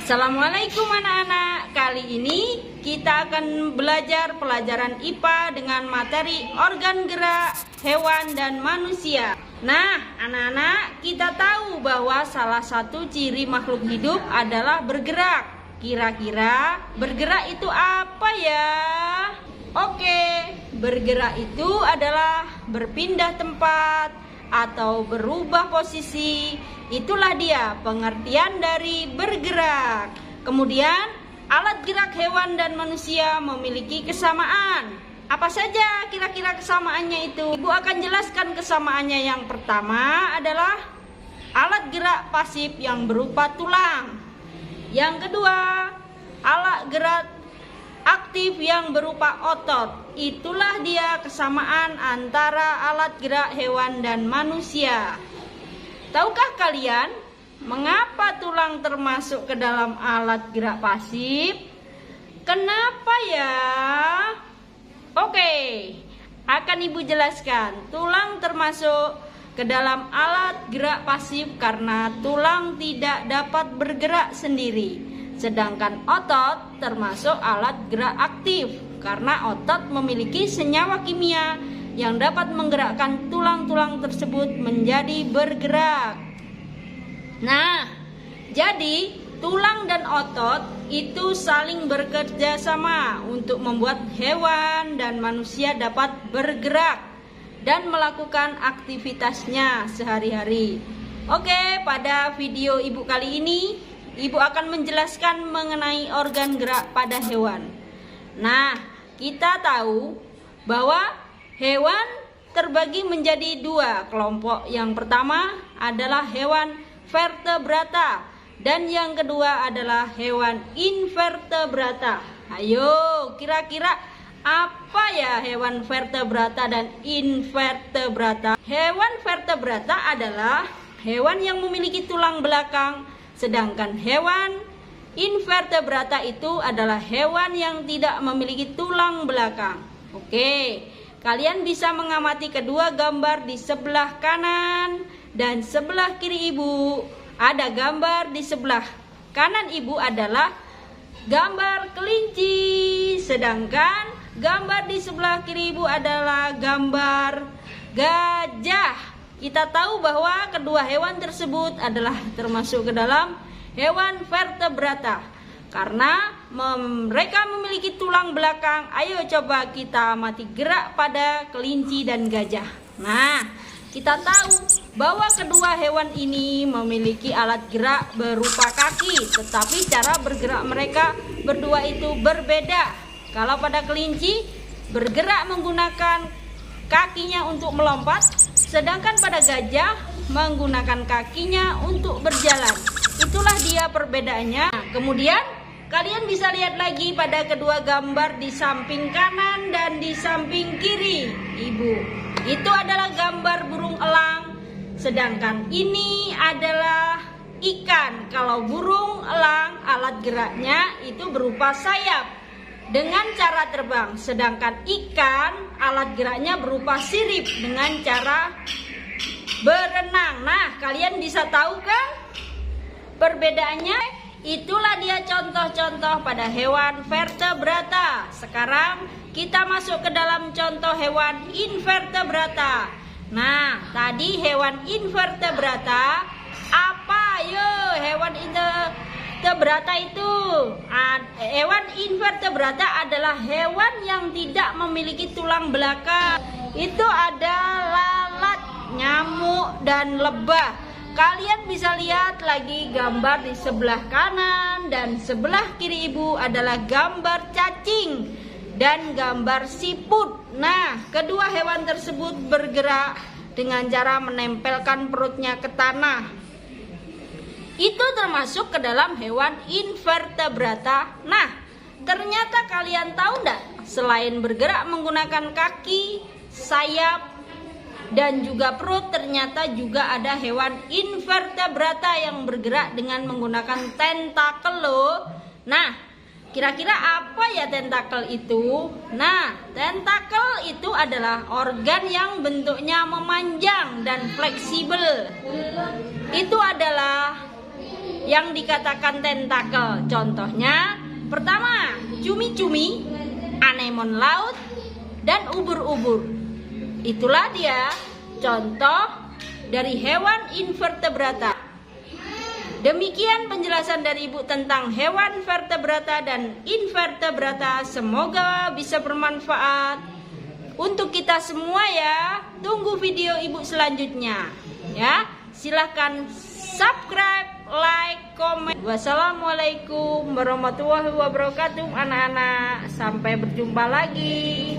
Assalamualaikum anak-anak. Kali ini kita akan belajar pelajaran IPA dengan materi organ gerak hewan dan manusia. Nah, anak-anak, kita tahu bahwa salah satu ciri makhluk hidup adalah bergerak. Kira-kira bergerak itu apa ya? Oke, bergerak itu adalah berpindah tempat atau berubah posisi. Itulah dia pengertian dari bergerak. Kemudian alat gerak hewan dan manusia memiliki kesamaan. Apa saja kira-kira kesamaannya itu? Ibu akan jelaskan kesamaannya. Yang pertama adalah alat gerak pasif yang berupa tulang. Yang kedua, alat gerak aktif yang berupa otot. Itulah dia kesamaan antara alat gerak hewan dan manusia. Tahukah kalian mengapa tulang termasuk ke dalam alat gerak pasif? Kenapa ya? Oke, akan Ibu jelaskan. Tulang termasuk ke dalam alat gerak pasif karena tulang tidak dapat bergerak sendiri. Sedangkan otot termasuk alat gerak aktif karena otot memiliki senyawa kimia yang dapat menggerakkan tulang-tulang tersebut menjadi bergerak. Nah, jadi tulang dan otot itu saling bekerja sama untuk membuat hewan dan manusia dapat bergerak dan melakukan aktivitasnya sehari-hari. Oke, pada video Ibu kali ini Ibu akan menjelaskan mengenai organ gerak pada hewan. Nah, kita tahu bahwa hewan terbagi menjadi dua kelompok. Yang pertama adalah hewan vertebrata dan yang kedua adalah hewan invertebrata. Ayo, kira-kira apa ya hewan vertebrata dan invertebrata? Hewan vertebrata adalah hewan yang memiliki tulang belakang, sedangkan hewan invertebrata itu adalah hewan yang tidak memiliki tulang belakang. Oke, kalian bisa mengamati kedua gambar di sebelah kanan dan sebelah kiri Ibu. Ada gambar di sebelah kanan Ibu adalah gambar kelinci, sedangkan gambar di sebelah kiri Ibu adalah gambar gajah. Kita tahu bahwa kedua hewan tersebut adalah termasuk ke dalam hewan vertebrata karena mereka memiliki tulang belakang. Ayo coba kita amati gerak pada kelinci dan gajah. Nah, kita tahu bahwa kedua hewan ini memiliki alat gerak berupa kaki, tetapi cara bergerak mereka berdua itu berbeda. Kalau pada kelinci bergerak menggunakan kakinya untuk melompat, sedangkan pada gajah menggunakan kakinya untuk berjalan. Itulah dia perbedaannya. Nah, kemudian kalian bisa lihat lagi pada kedua gambar di samping kanan dan di samping kiri Ibu. Itu adalah gambar burung elang, sedangkan ini adalah ikan. Kalau burung elang alat geraknya itu berupa sayap dengan cara terbang, sedangkan ikan alat geraknya berupa sirip dengan cara berenang. Nah, kalian bisa tahu kan perbedaannya? Itulah dia contoh-contoh pada hewan vertebrata. Sekarang kita masuk ke dalam contoh hewan invertebrata. Nah, tadi hewan invertebrata apa? Yo, hewan invertebrata itu. Hewan invertebrata adalah hewan yang tidak memiliki tulang belakang. Itu ada lalat, nyamuk, dan lebah. Kalian bisa lihat lagi gambar di sebelah kanan dan sebelah kiri Ibu adalah gambar cacing dan gambar siput. Nah, kedua hewan tersebut bergerak dengan cara menempelkan perutnya ke tanah. Itu termasuk ke dalam hewan invertebrata. Nah, ternyata kalian tahu enggak? Selain bergerak menggunakan kaki, sayap, dan juga perut, ternyata juga ada hewan invertebrata yang bergerak dengan menggunakan tentakel loh. Nah, kira-kira apa ya tentakel itu? Nah, tentakel itu adalah organ yang bentuknya memanjang dan fleksibel. Itu adalah yang dikatakan tentakel. Contohnya, pertama, cumi-cumi, anemon laut, dan ubur-ubur. Itulah dia contoh dari hewan invertebrata. Demikian penjelasan dari Ibu tentang hewan vertebrata dan invertebrata. Semoga bisa bermanfaat untuk kita semua ya. Tunggu video Ibu selanjutnya ya. Silahkan subscribe, like, komen. Wassalamualaikum warahmatullahi wabarakatuh anak-anak. Sampai berjumpa lagi.